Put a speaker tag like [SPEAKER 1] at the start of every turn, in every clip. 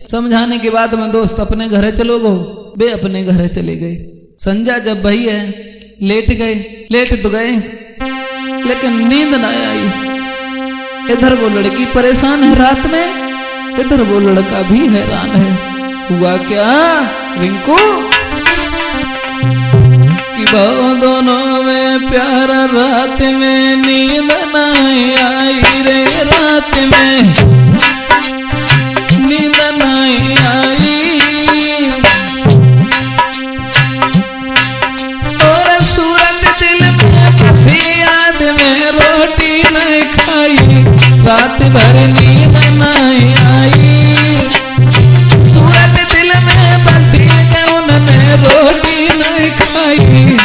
[SPEAKER 1] समझाने के बाद में दोस्त अपने घर चलो गो, वे अपने घर चले गए। संध्या जब भई है लेट गए, लेट तो गए लेकिन नींद ना आई। इधर वो लड़की परेशान है रात में, इधर वो लड़का भी हैरान है। हुआ क्या रिंकू कि वो दोनों में प्यार, रात में नींद नहीं आई रे, रात में नींद नहीं आई। और सूरत दिल में बसी, याद में रोटी नहीं खाई, रात भर नींद नहीं आई। सूरत दिल में बसी के उन्होंने रोटी नहीं खाई।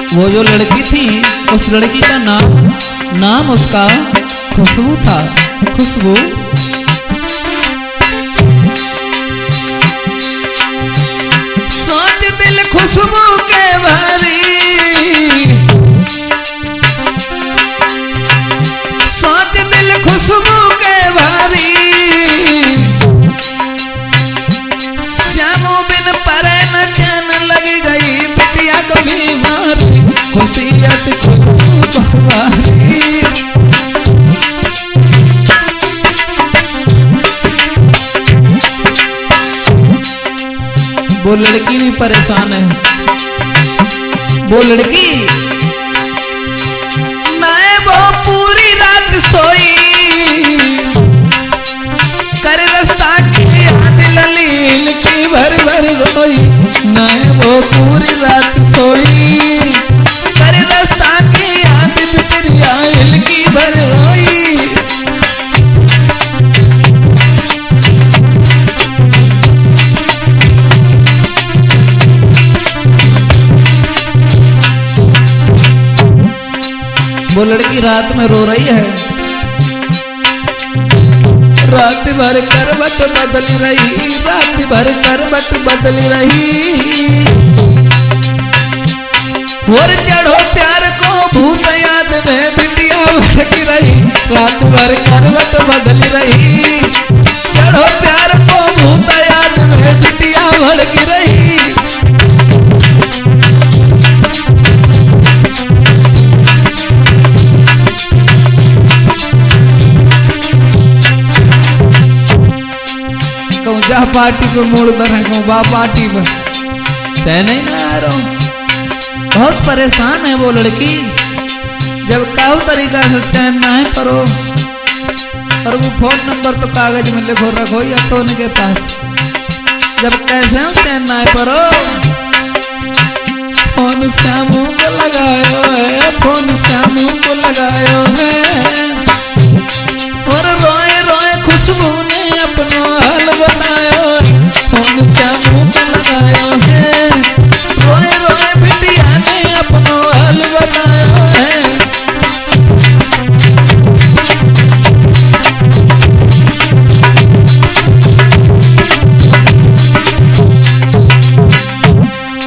[SPEAKER 1] वो जो लड़की थी उस लड़की का नाम उसका खुशबू था। खुशबू सोच दिल खुशबू के भरी, सोच दिल खुशबू के भरी। श्यामू बिन परे न चैन लग गई, बिटिया को भी मारी, खुशियत खुशबू बरबारी। वो लड़की भी परेशान है। वो लड़की नाए वो पूरी रात सोई, कर रास्ता की याद ललील की भर भर रोई। नाए वो पूरी रात सोई, कर रास्ता की याद ललील की भर रोई। वो लड़की रात में रो रही है, रात भर करवट बदल रही, रात भर करवट बदल रही। और चढ़ो प्यार को भूत याद में बिटिया भटक रही, रात भर करवट बदल रही। चढ़ो प्यार को भूत याद में बिटिया भटक रही। जा पार्टी पे मोड़ पर बा पार्टी पर चैन ही ना आ रहा हूं। बहुत परेशान है वो लड़की। जब काहू तरीका से चैन ना है परो, और वो फोन नंबर तो कागज में लिखो रखो या तो उनके पास। जब कैसे हूँ चैन ना है परो, फोन श्यामू को लगायो है, फोन श्यामू को लगायो है। और रोए रोए खुशबू ने अपनो हाल बतायो, फोन श्यामू को लगायो है। रोए रोए बिटिया ने अपनो हाल बतायो है।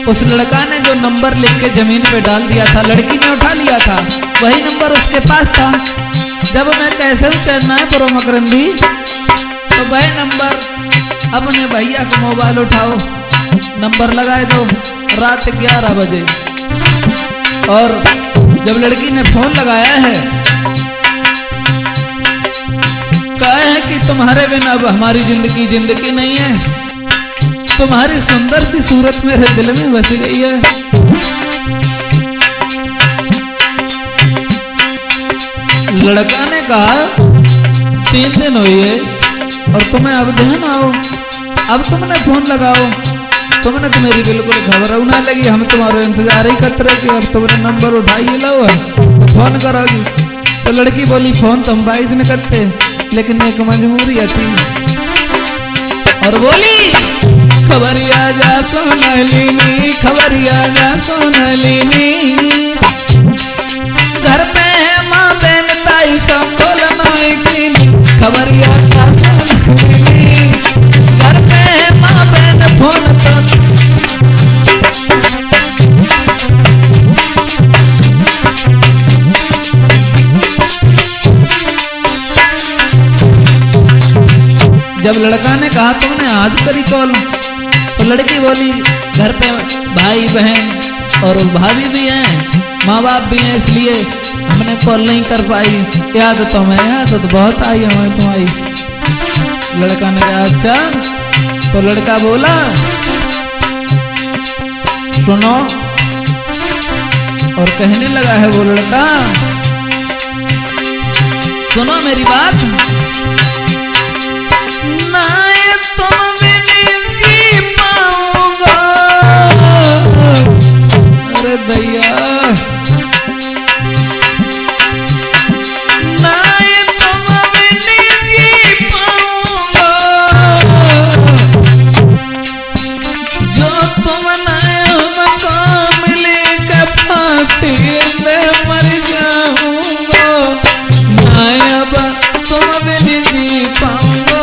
[SPEAKER 1] उस लड़का ने जो नंबर लिख के जमीन पे डाल दिया था, लड़की ने उठा लिया था, वही नंबर उसके पास था। जब मैं कैसे चलना है परो मकरंदी, तो वह नंबर अपने भैया का मोबाइल उठाओ, नंबर लगाए दो रात 11 बजे। और जब लड़की ने फोन लगाया है, कहा है कि तुम्हारे बिना अब हमारी जिंदगी नहीं है, तुम्हारी सुंदर सी सूरत मेरे दिल में बस गई है। लड़का ने कहा 3 दिन हुए और तुम्हें अब ध्यान आओ, अब तुमने फोन लगाओ, तुमने तो मेरी बिल्कुल घबराऊ ना लगी, हम तुम्हारा इंतजार ही करते रहे कि अब तुमने नंबर उठाई लो है तो फोन करोगी। तो लड़की बोली फोन तो हम 22 दिन करते, लेकिन एक मजबूरी थी। और बोली खबरिया जा सोनालिनी, खबरिया जा सोनालिनी, घर में है माँ बहन ताई सब बोलना खबरिया जा सोनालिनी, घर में है माँ बहन फोन तो जब लड़का ने कहा तुमने आज करी कॉल, तो लड़की बोली घर पे भाई बहन और भाभी भी हैं, माँ बाप भी हैं, इसलिए हमने कॉल नहीं कर पाई। याद तो बहुत आई हमें तुम्हारी। लड़का ने कहा अच्छा, तो लड़का बोला सुनो, और कहने लगा है वो लड़का, सुनो मेरी बात, ना ये तुम बिन जी पाऊंगा। अरे भैया, ना ये तुम बिन जी पाऊंगा, जो तुम नाम को मिलेगा फांसी में मर जाऊंगा। नायब तुम बिन जी पाऊंगा,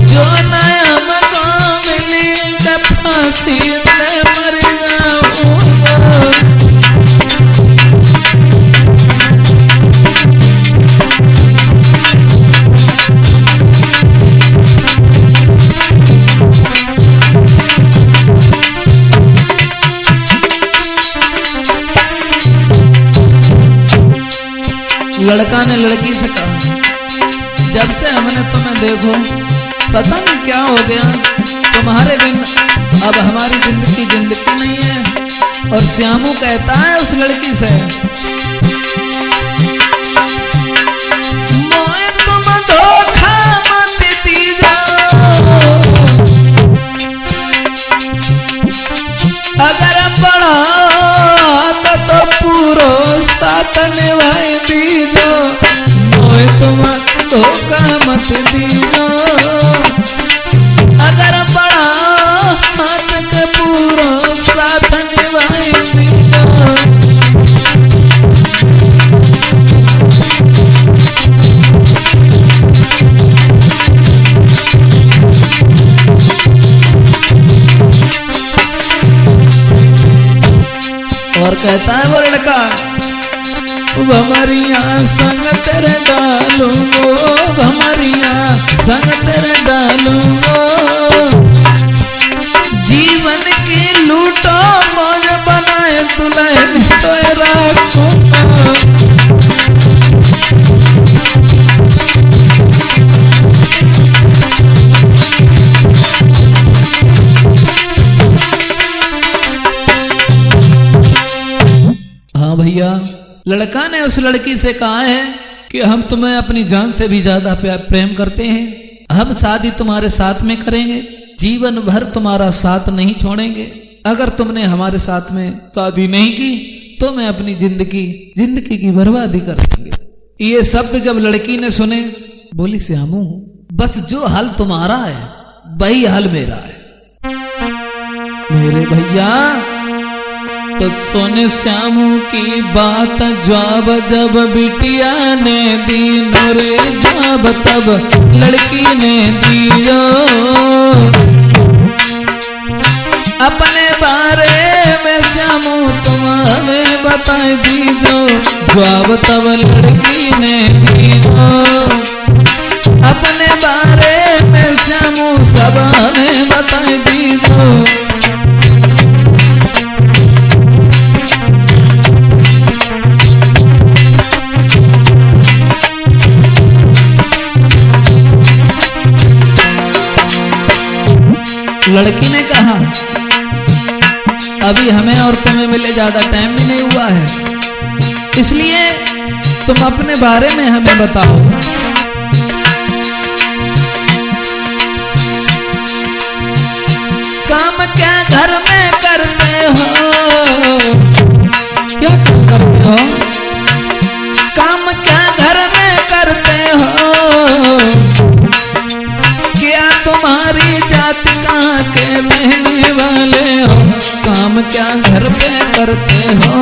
[SPEAKER 1] जो नायब को मिलेगा फांसी में मर जाऊंगा। लड़का ने लड़की से कहा, जब से हमने तुम्हें देखो पता नहीं क्या हो गया, तुम्हारे बिन अब हमारी जिंदगी नहीं है। और श्यामू कहता है उस लड़की से, मोए तुम धोखा मत दीजो, अगर पढ़ा तो पूरो साथ निभाई दीजो। मोए तुम धोखा मत दीजो, अगर पढ़ा हाथ के पूरो साथ निभाई दीजो। और कहता है वो लड़का, भमरिया संग तेरे डालूंगो, भमरिया संग तेरे डालूंगो। जीवन की लूटो मौज बनाए दुल्हन तो रखूंगा। हाँ भैया, लड़का ने उस लड़की से कहा है कि हम तुम्हें अपनी जान से भी ज्यादा प्रेम करते हैं, हम शादी तुम्हारे साथ में करेंगे, जीवन भर तुम्हारा साथ नहीं छोड़ेंगे। अगर तुमने हमारे साथ में शादी नहीं की तो मैं अपनी जिंदगी की बर्बादी कर देंगे। ये शब्द जब लड़की ने सुने, बोली श्यामू बस जो हाल तुम्हारा है वही हाल मेरा है। मेरे भैया तो सोने श्यामू की बात जवाब जब बिटिया ने दी, रे जवाब तब लड़की ने दियो। अपने बारे में श्यामू तुम हमें बता दीजो, जवाब तब लड़की ने दियो। अपने बारे में श्यामू सब हमें बता दीजो। लड़की ने कहा, अभी हमें और तुम्हें मिले ज्यादा टाइम भी नहीं हुआ है, इसलिए तुम अपने बारे में हमें बताओ। काम क्या घर में करते हो, क्या करते हो, काम क्या घर में करते हो, क्या तुम्हारी जाति कहाँ के रहने वाले हो, काम क्या घर पे करते हो,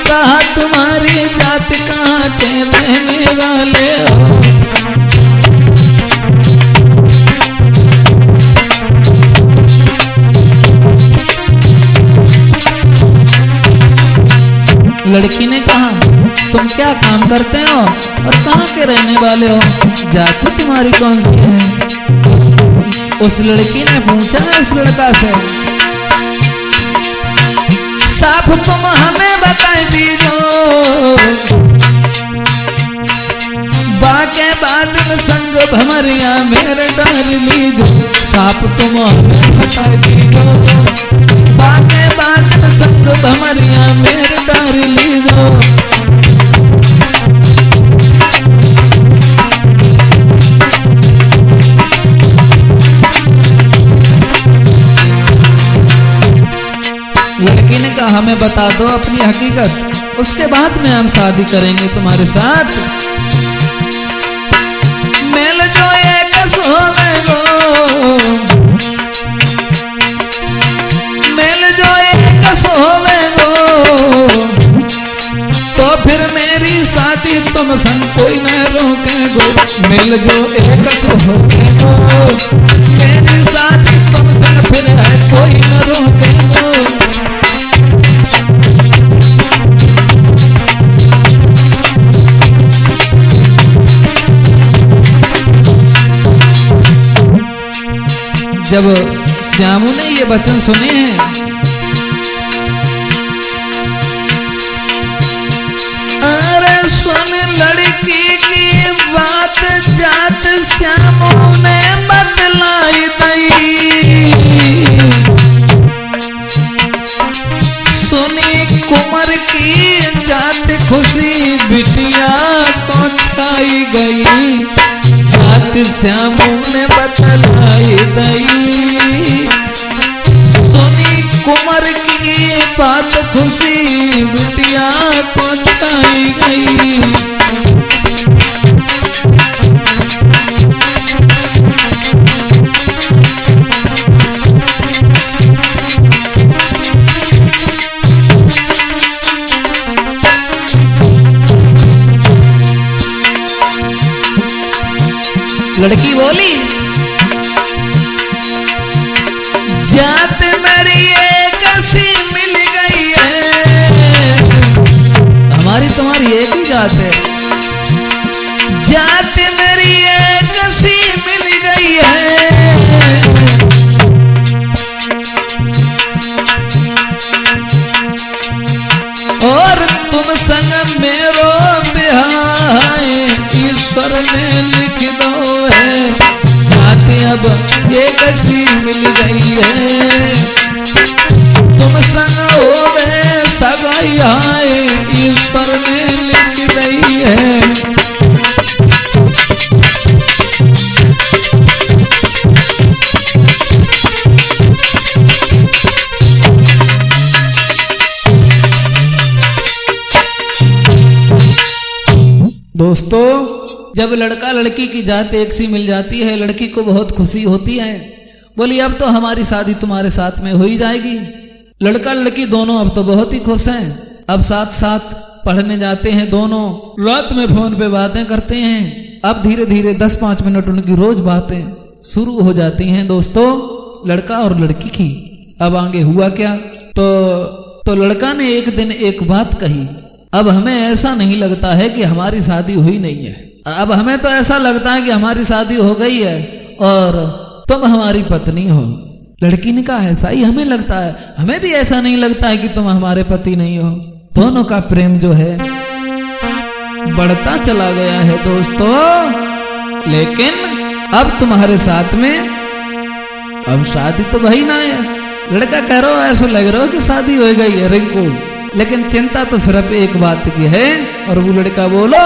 [SPEAKER 1] कहा तुम्हारी जाति कहाँ के रहने वाले हो। लड़की ने कहा, तुम क्या काम करते हो और कहाँ के रहने वाले हो, जाति तुम्हारी कौन सी है? उस लड़की ने पूछा है उस लड़का से, साफ तुम हमें बता दीजो, बाके बाद में संग भमरिया मेरे डाल लीजो, साफ तुम हमें बता दीजो, बाके बाद में संग भमरिया मेरे डाल लीजो। लड़की ने कहा, हमें बता दो अपनी हकीकत, उसके बाद में हम शादी करेंगे तुम्हारे साथ। मेल जो एक सोवे गो, मेल जो एक सोवे गो, तो फिर मेरी शादी तुम संग कोई न रोके गो। मेल जो एक सोवे गो, मेरी शादी तुम संग फिर है कोई न रोके गो। जब श्यामू ने ये वचन सुने हैं, अरे सुन लड़की की बात जात श्यामू ने बतलाई दई, सुनी कुंवर की जात खुशी बिटिया को छाई गई, जात श्यामू ने बतलाई दई, सुनी कुंवर की बात खुशी बिटिया को छाई गई। लड़की बोली, जात मेरी एक सी मिल गई है, हमारी तुम्हारी एक ही जात है, जात मेरी एक सी मिल गई है, और तुम संग मेरो बिहार ईश्वर ने लिख दो है, जाति अब एक सी मिल गई है, तुम संग हो गए सगाई आए ईश्वर ने लिख दई है। दोस्तों, जब लड़का लड़की की जात एक सी मिल जाती है, लड़की को बहुत खुशी होती है, बोली अब तो हमारी शादी तुम्हारे साथ में हो ही जाएगी। लड़का लड़की दोनों अब तो बहुत ही खुश हैं, अब साथ साथ पढ़ने जाते हैं, दोनों रात में फोन पे बातें करते हैं। अब धीरे धीरे 10-5 मिनट उनकी रोज बातें शुरू हो जाती हैं दोस्तों, लड़का और लड़की की। अब आगे हुआ क्या, तो लड़का ने एक दिन एक बात कही, अब हमें ऐसा नहीं लगता है कि हमारी शादी हुई नहीं है, अब हमें तो ऐसा लगता है कि हमारी शादी हो गई है और तुम हमारी पत्नी हो। लड़की ने कहा, ऐसा ही हमें लगता है, हमें भी ऐसा नहीं लगता है कि तुम हमारे पति नहीं हो। दोनों का प्रेम जो है बढ़ता चला गया है दोस्तों, लेकिन अब तुम्हारे साथ में अब शादी तो भई ना है। लड़का कह रहा हो, ऐसा लग रहा हो कि शादी हो गई है रिंकू, लेकिन चिंता तो सिर्फ एक बात की है। और वो लड़का बोलो,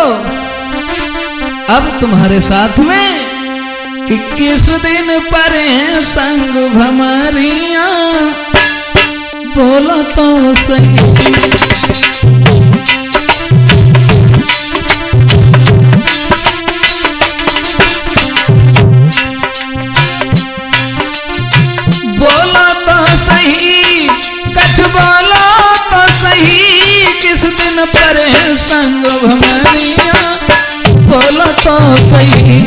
[SPEAKER 1] अब तुम्हारे साथ में कि किस दिन पर है संग भमरिया, बोलो तो सही। बोलो तो सही, कछ बोलो तो सही, किस दिन पर है संग भमरिया, बोलो तो सही,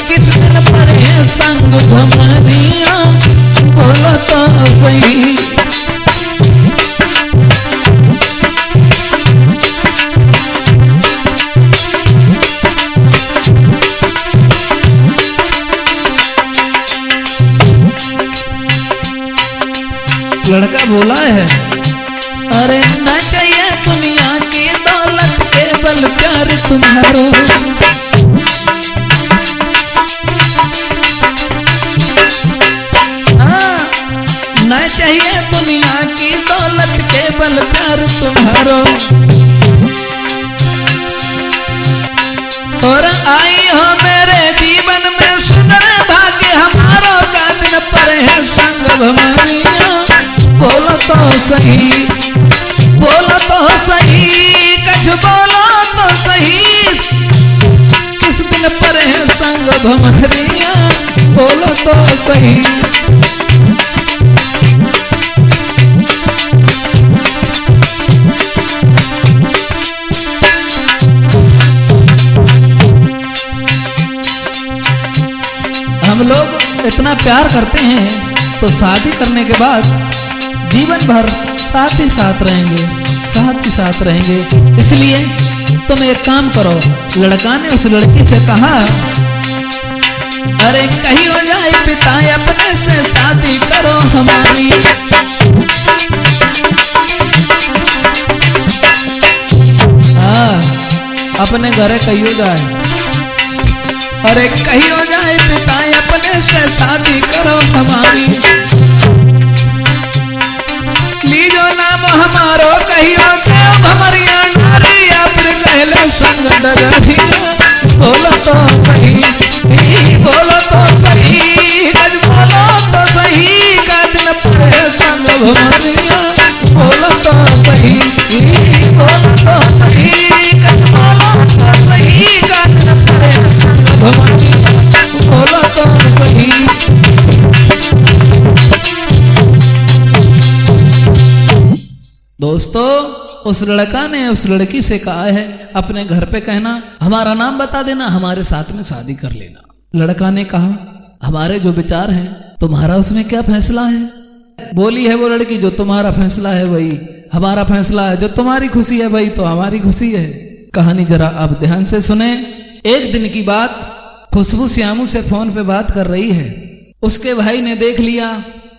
[SPEAKER 1] किस दिन पर है संग भमरिया, बोलो तो सही। लड़का बोला है, अरे न चाहिए दुनिया की दौलत केवल प्यार तुम्हारा। न चाहिए दुनिया की दौलत केवल प्यार तुम्हारा। और आई हो मेरे जीवन में सुंदर भाग्य हमारो का दिन पर है संग भमरिया। बोलो तो सही, बोलो तो सही, कछ बोलो तो सही, किस दिन पर है संग भमरिया। बोलो तो सही। हम लोग इतना प्यार करते हैं तो शादी करने के बाद जीवन भर साथ ही साथ रहेंगे, साथ ही साथ रहेंगे। इसलिए तुम एक काम करो। लड़का ने उस लड़की से कहा, अरे कहीं हो जाए पिता अपने से शादी करो हमारी। हाँ, अपने घरे कहीं हो जाए, अरे कहीं हो जाए पिता अपने से शादी करो हमारी। लीजो नाम हमारो कहियो देव भमरिया नारी, फिर कहले संग डगरिया। बोलो तो सही, बोलो तो सही, गज बोलो तो सही, का दिल पर संग भमरिया। बोलो तो सही, बोलो तो सही, गज बोलो तो सही, का दिल पर संग भमरिया। बोलो तो सही। दोस्तों, उस लड़का ने उस लड़की से कहा है, अपने घर पे कहना, हमारा नाम बता देना, हमारे साथ में शादी कर लेना। लड़का ने कहा, हमारे जो विचार हैं, तुम्हारा उसमें क्या फैसला है। बोली है वो लड़की, जो तुम्हारा फैसला है वही हमारा फैसला है, जो तुम्हारी खुशी है वही तो हमारी खुशी है। कहानी जरा आप ध्यान से सुने। एक दिन की बात, खुशबू श्यामू से फोन पे बात कर रही है। उसके भाई ने देख लिया,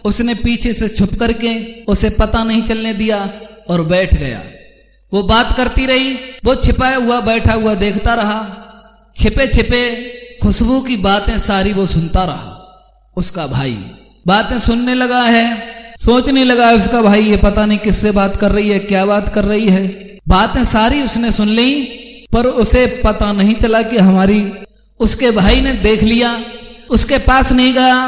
[SPEAKER 1] उसने पीछे से छुप करके उसे पता नहीं चलने दिया और बैठ गया। वो बात करती रही, वो छिपाया हुआ बैठा हुआ देखता रहा। छिपे छिपे खुशबू की बातें सारी वो सुनता रहा। उसका भाई बातें सुनने लगा है, सोचने लगा है उसका भाई ये पता नहीं किससे बात कर रही है, क्या बात कर रही है। बातें सारी उसने सुन ली, पर उसे पता नहीं चला कि हमारी, उसके भाई ने देख लिया, उसके पास नहीं गया,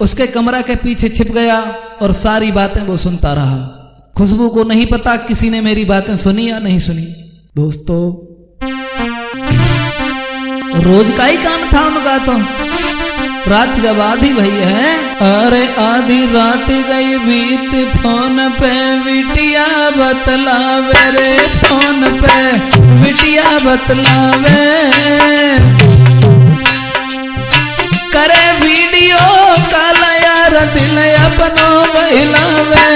[SPEAKER 1] उसके कमरा के पीछे छिप गया और सारी बातें वो सुनता रहा। खुशबू को नहीं पता किसी ने मेरी बातें सुनी या नहीं सुनी। दोस्तों, रोज का ही काम था उनका। तो रात जब आधी भई है, अरे आधी रात गई बीत, फोन पे बिटिया बतलावे रे, फोन पे बिटिया बतलावे, करे वीडियो कॉल यार दिल अपनो बहलावे।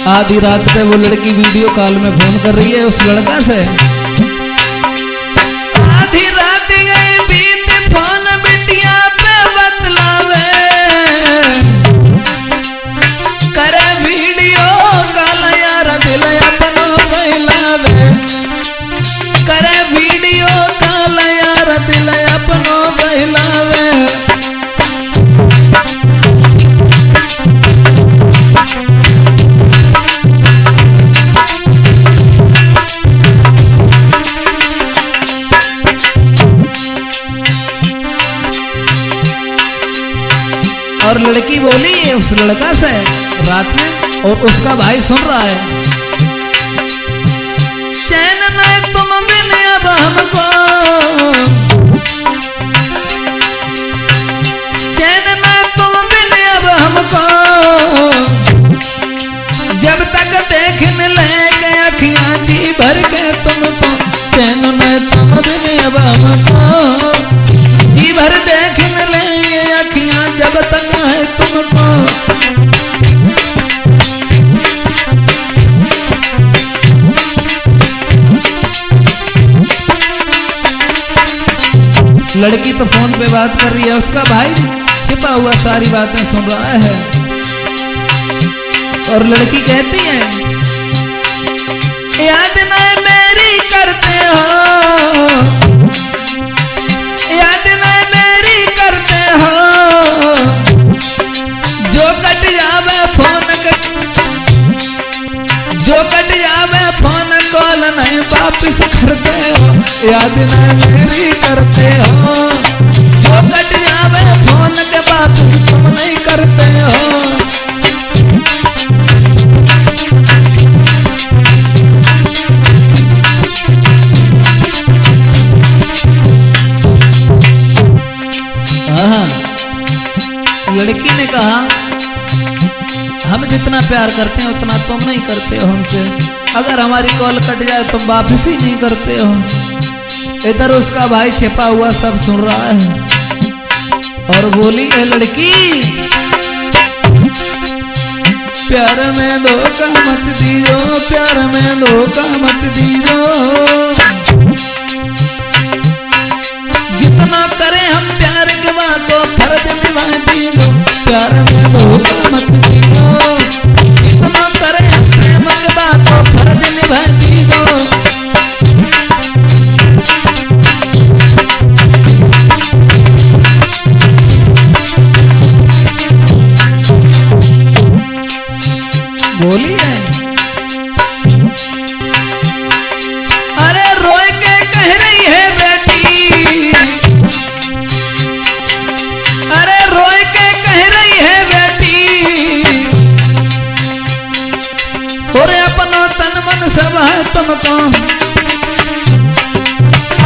[SPEAKER 1] आधी रात पे वो लड़की वीडियो कॉल में फोन कर रही है उस लड़का से। आधी रात गई बीत, फोन बिटिया पे बतलावे, करे वीडियो कॉल यार दिल अपनो बहलावे, करे वीडियो कॉल यार दिल अपनो बहलावे। और लड़की बोली है उस लड़का से रात में, और उसका भाई सुन रहा है, चैन में तुम बिन अब हमको, चैन में तुम बिन अब हमको, जब तक देखने लगे अखियां जी भर के तुमको, चैन में तुम बिन अब हमको, जी भर देखने लगे अखियां जब तक है तुमको। लड़की तो फोन पे बात कर रही है, उसका भाई छिपा हुआ सारी बातें सुन रहा है। और लड़की कहती है, याद न मेरी करते हो, याद न मेरी करते हो, जो कट जावे फोन जो कट जावे फोन कॉल नहीं वापिस करते हो, याद न मेरी करते हो, जो कट जावे फोन के वापिस तुम नहीं करते हो। लड़की ने कहा, हम जितना प्यार करते हैं उतना तुम नहीं करते हो हमसे, अगर हमारी कॉल कट जाए तुम वापस ही नहीं करते हो। इधर उसका भाई छिपा हुआ सब सुन रहा है और बोली है लड़की, प्यार में धोखा मत दीजो, प्यार में धोखा मत दीजो, जितना करें हम प्यार के बातों फर्ज निभा दीजो, प्यार में धोखा मत दीजो, जितना करें हम प्रेम के बातों फर्ज निभा दीजो। बोली है, अरे रोए के कह रही है बेटी, अरे रोए के कह रही है बेटी, और अपनो तन मन सब है तुमको,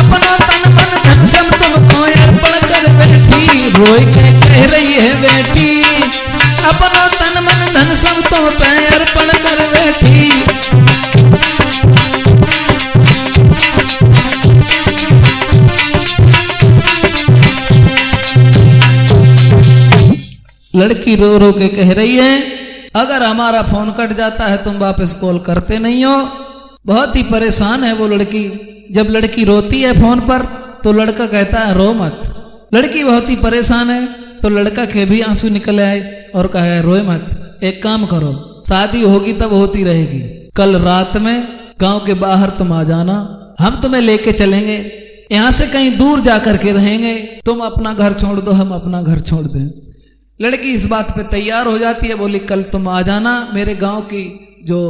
[SPEAKER 1] अपनो तन मन धन सब तुमको अर्पण कर बैठी, रोए के कह रही है बेटी, अपनो तन मन धन सब तुम पे अर्पण कर बैठी। लड़की रो रो के कह रही है, अगर हमारा फोन कट जाता है तुम वापस कॉल करते नहीं हो। बहुत ही परेशान है वो लड़की। जब लड़की रोती है फोन पर तो लड़का कहता है रो मत। लड़की बहुत ही परेशान है तो लड़का के भी आंसू निकल आए और कहे रोए मत, एक काम करो, शादी होगी तब होती रहेगी, कल रात में गांव के बाहर तुम आ जाना, हम तुम्हें लेके चलेंगे, यहाँ से कहीं दूर जाकर के रहेंगे, तुम अपना घर छोड़ दो, हम अपना घर छोड़ दें। लड़की इस बात पे तैयार हो जाती है, बोली कल तुम आ जाना मेरे गांव की जो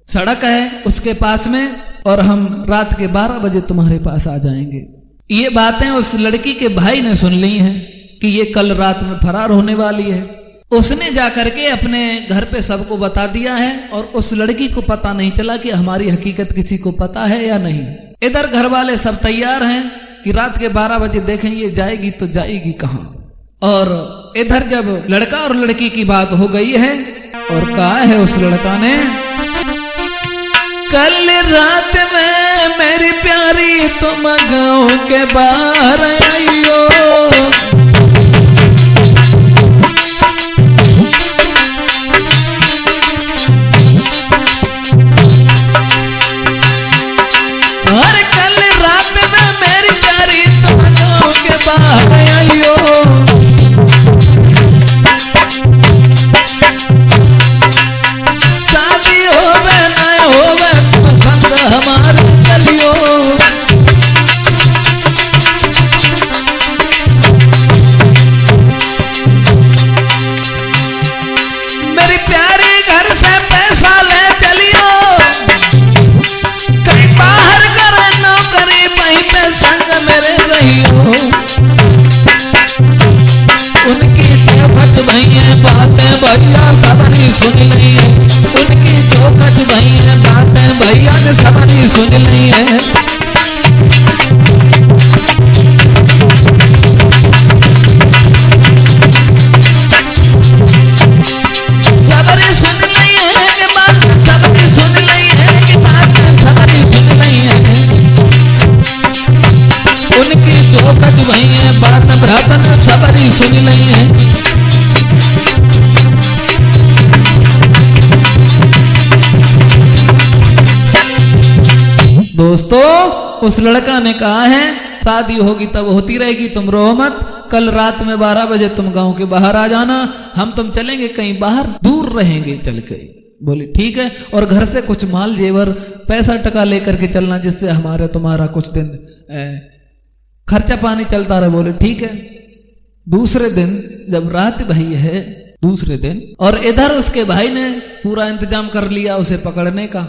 [SPEAKER 1] सड़क है उसके पास में, और हम रात के 12 बजे तुम्हारे पास आ जाएंगे। ये बातें उस लड़की के भाई ने सुन ली हैं कि ये कल रात में फरार होने वाली है। उसने जाकर के अपने घर पे सबको बता दिया है और उस लड़की को पता नहीं चला कि हमारी हकीकत किसी को पता है या नहीं। इधर घर वाले सब तैयार हैं कि रात के 12 बजे देखें ये जाएगी तो जाएगी कहाँ। और इधर जब लड़का और लड़की की बात हो गई है और कहा है उस लड़का ने, कल रात में मेरी प्यारी तुम गाँव के बाहर आइयो, और कल रात में मेरी प्यारी तुम गाँव के बाहर आइयो, शादी होवे न होवे तुम संग हमारे चलियो। मेरी प्यारी घर से पैसा ले चलियो, कहीं बाहर करे नौकरी वहीं पे संग मेरे रहियो। उनकी चौखट भैया बातें भैया सबनी सुन ली है, उनकी चौखट भैया बातें भैया ने सबनी सुन ली है। सबरी सुन ली है कि बात सबरी सुन ली है कि बात सबरी सुन ली है। उनकी चौखट भैया बात भ्रातन सबरी सुन ली है। दोस्तों उस लड़का ने कहा है शादी होगी तब होती रहेगी, तुम रो मत। कल रात में 12 बजे तुम गांव के बाहर आ जाना, हम तुम चलेंगे कहीं बाहर, दूर रहेंगे चल के। बोली ठीक है, और घर से कुछ माल जेवर पैसा टका लेकर के चलना, जिससे हमारे तुम्हारा कुछ दिन खर्चा पानी चलता रहे। बोले ठीक है। दूसरे दिन जब रात भई है, दूसरे दिन, और इधर उसके भाई ने पूरा इंतजाम कर लिया उसे पकड़ने का।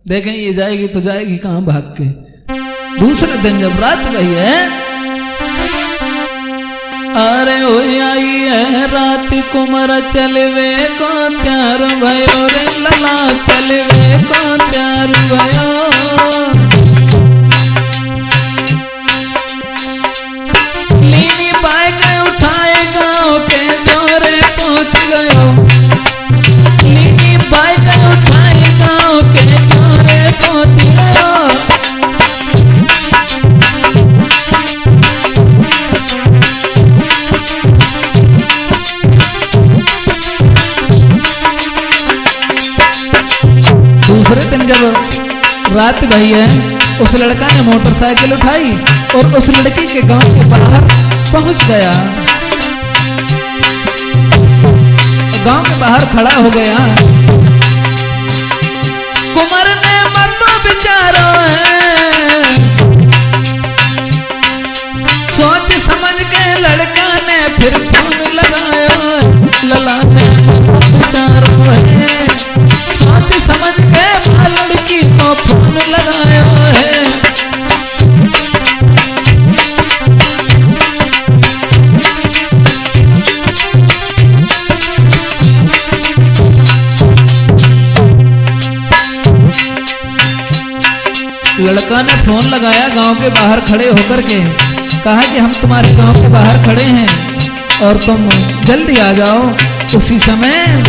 [SPEAKER 1] देखें ये जाएगी तो जाएगी कहां भाग के। दूसरे दिन जब रात भई है, अरे ओ आई है रात कुमार चलवे को त्यार भयो रे लला, चलवे को त्यार भयो। लीनी बाइक उठाए गाँव के जोरे पहुंच गयो, लीनी बाइक उठाए गाँव के जोरे पहुंच गयो। दूसरे दिन जब रात भई है, उस लड़का ने मोटरसाइकिल उठाई और उस लड़की के गांव के बाहर पहुंच गया। गांव के बाहर खड़ा हो गया। कुमार ने मतो विचारो है, सोच समझ के लड़का ने फिर फोन लगाया। लला ने विचारो है, सोच समझ के लड़की को फोन लगाया है। लड़का ने फोन लगाया गांव के बाहर खड़े होकर के, कहा कि हम तुम्हारे गांव के बाहर खड़े हैं और तुम जल्दी आ जाओ। उसी समय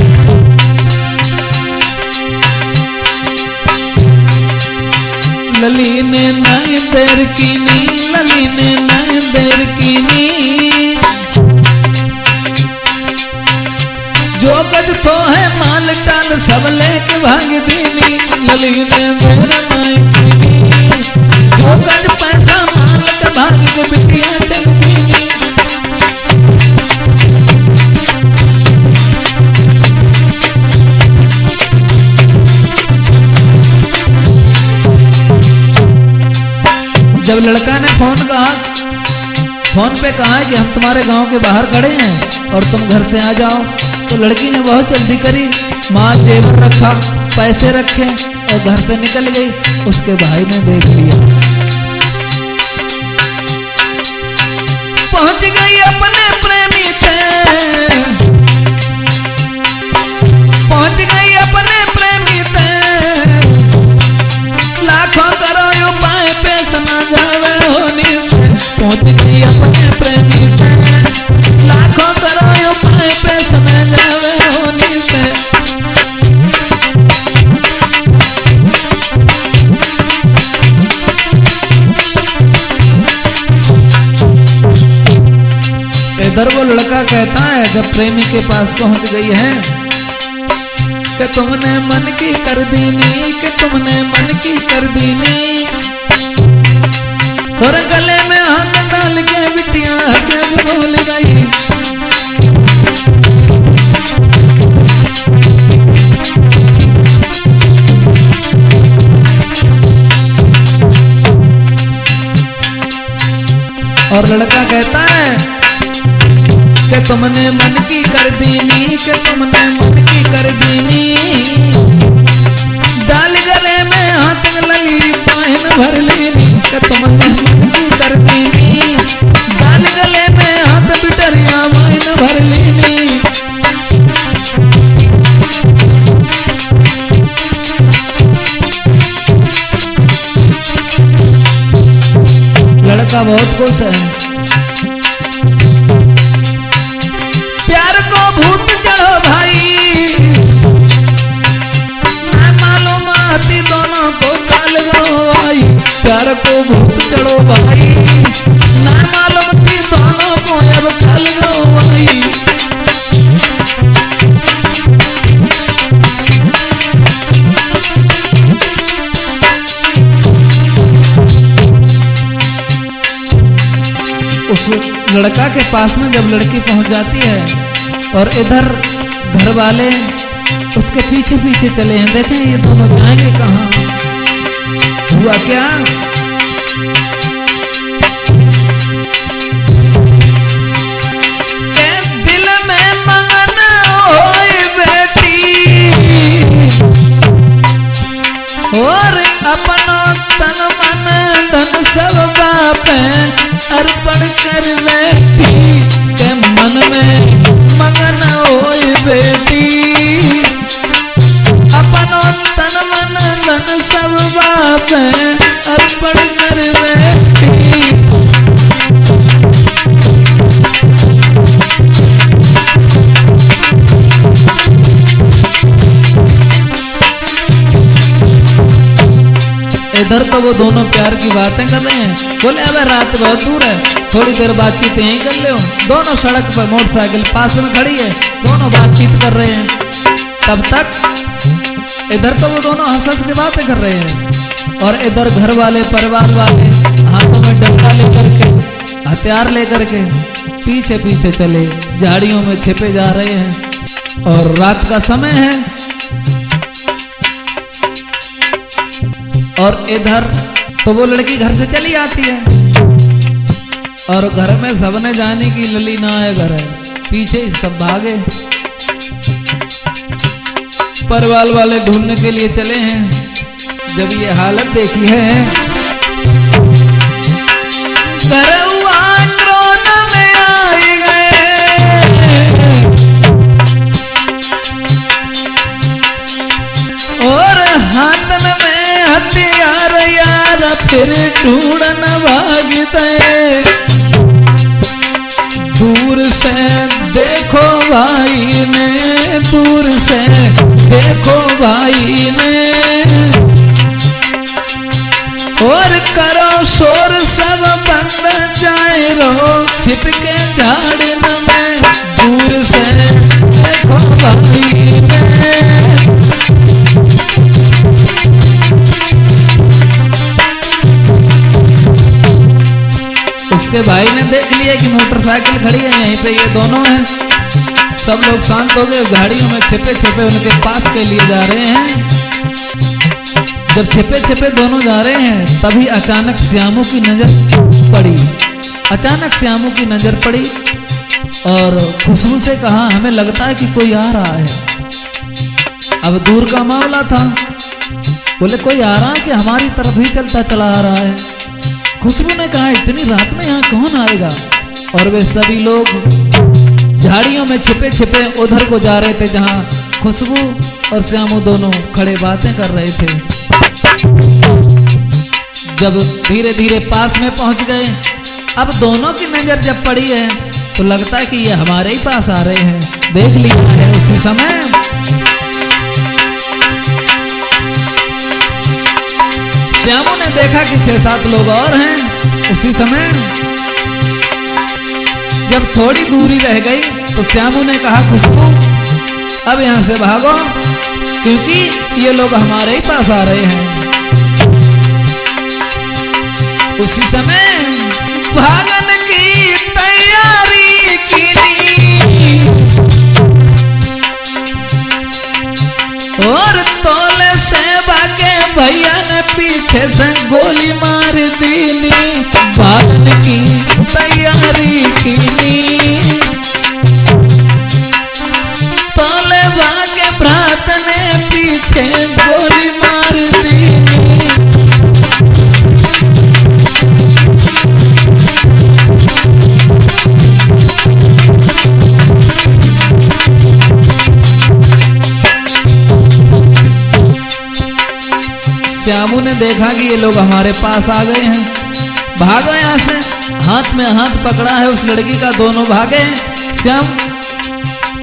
[SPEAKER 1] लली ने नहीं देर कीनी, लली ने नहीं देर कीनी, जो गज तो है माल टाल सब लेके भाग दीनी। लली ने देर नहीं कीनी, जो गज पैसा माल के भाग के बिटिया चल दीनी। जब लड़का ने फोन पे कहा कि हम तुम्हारे गांव के बाहर खड़े हैं और तुम घर से आ जाओ, तो लड़की ने बहुत जल्दी करी, माल जेवर रखा, पैसे रखे और घर से निकल गई। उसके भाई ने देख लिया, पहुंच गई अपने प्रेमी से, पहुंच गई अपने प्रेमी से। लाखों करो उपाय पेश न जावे होनी से, पहुंच गई अपने प्रेमी से। लाखों करो उपाय पेश न जावे होनी से। इधर वो लड़का कहता है जब प्रेमी के पास पहुंच गई है कि तुमने मन की कर दीनी, कि तुमने मन की कर दीनी। और गले में हाथ डाल के बिटिया हंस बोल गई, और लड़का कहता है कि तुमने मन की कर दीनी, कि तुमने मन की कर दीनी। डाल गले में हाथ लगी पाइन भर लेनी, कि तुमने मन की कर दीनी। डाल गले में हाथ बिटरिया पाइन भर लेनी। लड़का बहुत खुश है। प्यार को भूत चढ़ो भाई, मैं मालूम आती दोनों को काल गवाई। प्यार को भूत चढ़ो भाई, मैं मालूम थी दोनों को अब काल गवाई। उस लड़का के पास में जब लड़की पहुंच जाती है और इधर घर वाले उसके पीछे पीछे चले हैं, देखें ये दोनों जाएंगे कहाँ। हुआ क्या, दिल में मगन होए बेटी और अपनो तन मन धन सब बाप अर्पण कर बैठी के मन में मगन होए बेटी। अपनो तन मन धन सब बाप अर्पण कर बैठी। इधर तो वो दोनों प्यार की बातें कर रहे हैं, बोले अब रात बहुत दूर है, थोड़ी देर बातचीत यहीं कर ले। दोनों सड़क पर मोटरसाइकिल पास में खड़ी है, दोनों बातचीत कर रहे हैं। तब तक इधर तो वो दोनों हंस के बातें कर रहे हैं और इधर घर वाले परिवार वाले हाथों में डंडा लेकर के हथियार लेकर के पीछे पीछे चले झाड़ियों में छिपे जा रहे हैं। और रात का समय है और इधर तो वो लड़की घर से चली आती है और घर में सबने जाने की लली ना है घर है, पीछे सब भागे। परिवार वाले ढूंढने के लिए चले हैं। जब ये हालत देखी है करौआ क्रोध में आई गए और हाथ में हथियार यार फिर ढूंढन भागते। दूर से देखो भाई ने, दूर से देखो भाई ने और करो शोर सब बंद जाए रो छिप के झाड़ में। दूर से देखो भाई ने। उसके भाई ने देख लिया कि मोटरसाइकिल खड़ी है यहीं पे, ये दोनों हैं। सब लोग शांत हो गए, गाड़ियों में छिपे छिपे उनके पास के लिए जा रहे हैं। जब छिपे छिपे दोनों जा रहे हैं तभी अचानक श्यामू की नजर पड़ी। अचानक श्यामू की नजर पड़ी और खुशबू से कहा हमें लगता है कि कोई आ रहा है। अब दूर का मामला था, बोले कोई आ रहा है कि हमारी तरफ ही चलता चला आ रहा है। खुशबू ने कहा इतनी रात में यहाँ कौन आएगा। और वे सभी लोग झाड़ियों में छिपे छिपे उधर को जा रहे थे जहाँ खुशबू और श्यामू दोनों खड़े बातें कर रहे थे। जब धीरे धीरे पास में पहुंच गए, अब दोनों की नजर जब पड़ी है तो लगता है कि ये हमारे ही पास आ रहे हैं। देख लिया है उसी समय श्यामू ने देखा कि 6-7 लोग और हैं। उसी समय जब थोड़ी दूरी रह गई तो श्यामू ने कहा खुशबू अब यहां से भागो क्योंकि ये लोग हमारे ही पास आ रहे हैं। उसी समय भागन की तैयारी की और तोले से भागे भैया ने पीछे से गोली मार दी। भागन की तैयारी की तोले भागे भ्रात ने पीछे गोली मार दी। श्यामू ने देखा कि ये लोग हमारे पास आ गए हैं, भागो यहाँ से। हाथ में हाथ पकड़ा है उस लड़की का, दोनों भागे। श्याम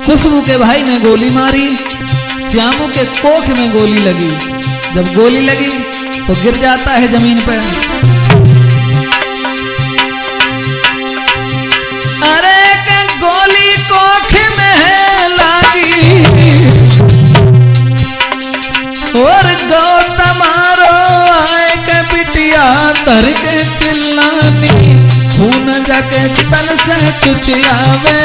[SPEAKER 1] खुशबू के भाई ने गोली मारी, श्यामू के कोख में गोली लगी। जब गोली लगी तो गिर जाता है जमीन पर। अरे के गोली कोख में लगी और गौतम धर के चिल्लानी खून जाके तन से चुचियावे,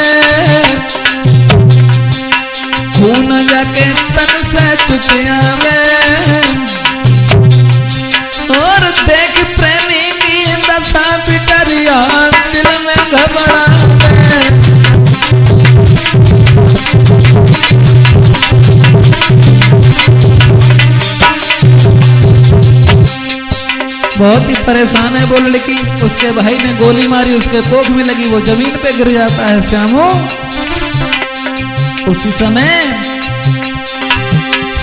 [SPEAKER 1] खून जाके तन से चुचियावे, और देख प्रेमी की दशा बिटरिया दिल में घबरावे। बहुत ही परेशान है वो लड़की। उसके भाई ने गोली मारी, उसके कोख में लगी, वो जमीन पे गिर जाता है। श्यामो उसी समय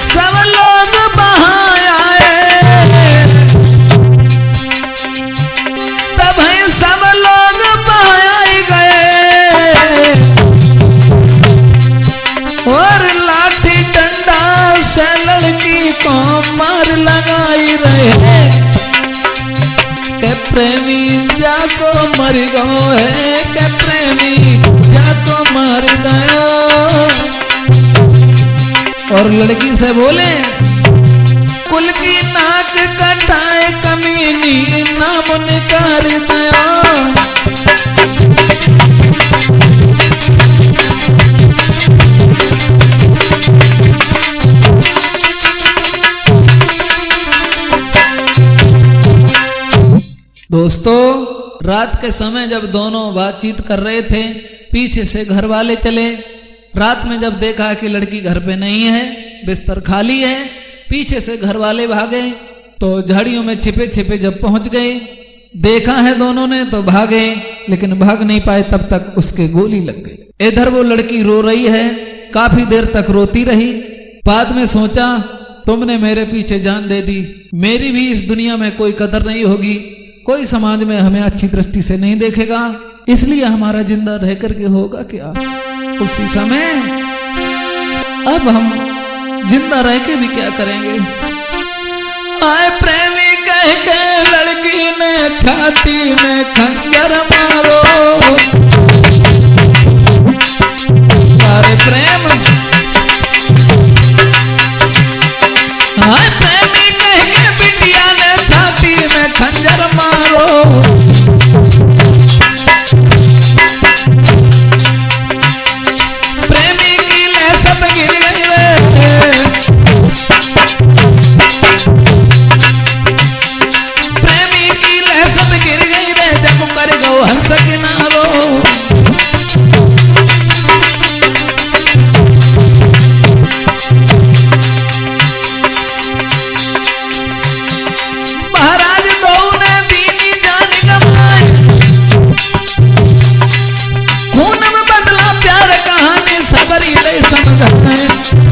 [SPEAKER 1] सब लोग बाहर आए, तब सब लोग बाहर गए, और लाठी डंडा से लड़की को मार लगाई रहे। के प्रेमी जाको मर गयो है, के प्रेमी जाको मर गयो। और लड़की से बोले कुल की नाक कटाए कमीनी नाम निकार दयो। दोस्तों रात के समय जब दोनों बातचीत कर रहे थे, पीछे से घर वाले चले। रात में जब देखा कि लड़की घर पे नहीं है, बिस्तर खाली है, पीछे से घर वाले भागे। तो झाड़ियों में छिपे छिपे जब पहुंच गए, देखा है दोनों ने तो भागे, लेकिन भाग नहीं पाए। तब तक उसके गोली लग गई। इधर वो लड़की रो रही है, काफी देर तक रोती रही। बाद में सोचा तुमने मेरे पीछे जान दे दी, मेरी भी इस दुनिया में कोई कदर नहीं होगी, कोई समाज में हमें अच्छी दृष्टि से नहीं देखेगा, इसलिए हमारा जिंदा रह करके होगा क्या। उसी समय अब हम जिंदा रह के भी क्या करेंगे। आए प्रेमी कह के लड़की ने छाती में खंजर मारो, सारे प्रेम। आए प्रेमी कह के बिटिया ने छाती में खंजर मारो, प्रेमी की ले सब गिर गई रे, प्रेमी की ले सब गिर गई रे, जब कर गो हंस किनारो। महाराज दो ने दीनी जान गवाई, खून में बदला प्यार कहानी सबरी ले समझाए।